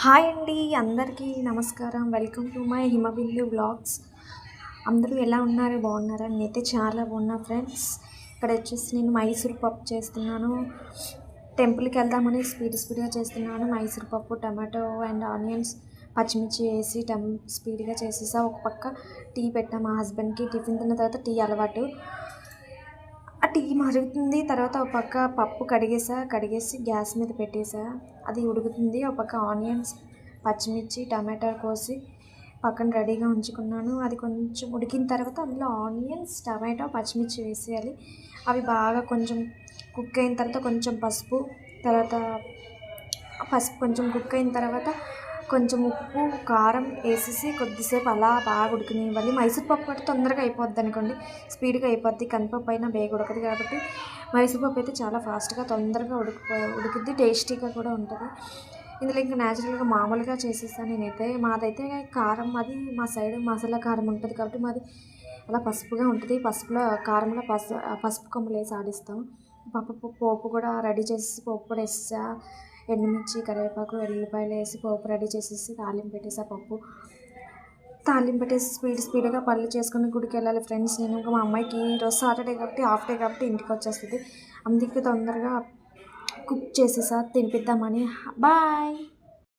Hi అండి, అందరికీ నమస్కారం. Welcome to my Himabindu vlogs. అందరూ ఎలా ఉన్నారు? బాగున్నారా? నేనైతే చాలా బాగున్నా ఫ్రెండ్స్. ఇక్కడ వచ్చేసి నేను మైసూర్ పప్పు చేస్తున్నాను. టెంపుల్కి వెళ్దామని స్పీడ్గా చేస్తున్నాను. మైసూర్ పప్పు, టమాటో అండ్ ఆనియన్స్, పచ్చిమిర్చి వేసి స్పీడ్గా చేసేసా. ఒక పక్క టీ పెట్టా మా హస్బెండ్కి. టిఫిన్ తిన్న తర్వాత టీ అలవాటు. ఆ టీ మరుగుతుంది. తర్వాత ఒక పక్క పప్పు కడిగేసి గ్యాస్ మీద పెట్టేసా. అది ఉడుకుతుంది. ఒక పక్క ఆనియన్స్, పచ్చిమిర్చి, టమాటా కోసి పక్కన రెడీగా ఉంచుకున్నాను. అది కొంచెం ఉడికిన తర్వాత అందులో ఆనియన్స్, టమాటో, పచ్చిమిర్చి వేసేయాలి. అవి బాగా కొంచెం కుక్ అయిన తర్వాత కొంచెం తర్వాత పసుపు కొంచెం కుక్ అయిన తర్వాత కొంచెం ఉప్పు, కారం వేసేసి కొద్దిసేపు అలా బాగా ఉడకనివ్వాలి. మైసూర్ పప్పు అయితే తొందరగా అయిపోద్ది అనుకోండి, స్పీడ్గా అయిపోద్ది. కందిపప్పు అయినా బేగ ఉడకదు కాబట్టి మైసూర్ పప్పు అయితే చాలా ఫాస్ట్గా తొందరగా ఉడికిద్ది, టేస్టీగా కూడా ఉంటుంది. ఇందులో ఇంకా న్యాచురల్గా మామూలుగా చేసేసాను నేనైతే. మాదైతే కారం, అది మా సైడ్ మసాలా కారం ఉంటుంది కాబట్టి మాది అలా పసుపుగా ఉంటుంది. పసుపులో కారంలో పసుపు కొమ్ములు వేసి ఆడిస్తాం. పోపు కూడా రెడీ చేసి పోపు కూడా వేసా. ఎండుమిర్చి, కరివేపాకు, ఎల్లిపాయలు వేసి పోపు రెడీ చేసేసి తాలింపు పెట్టేసా. తాలింపు పెట్టేసి స్పీడ్గా పనులు చేసుకుని గుడికి వెళ్ళాలి ఫ్రెండ్స్. నేను ఇంకా మా అమ్మాయికి ఈరోజు సాటర్డే కాబట్టి హాఫ్ డే కాబట్టి ఇంటికి వచ్చేస్తుంది. అందుకే తొందరగా కుక్ చేసేసా తినిపిద్దామని. బాయ్.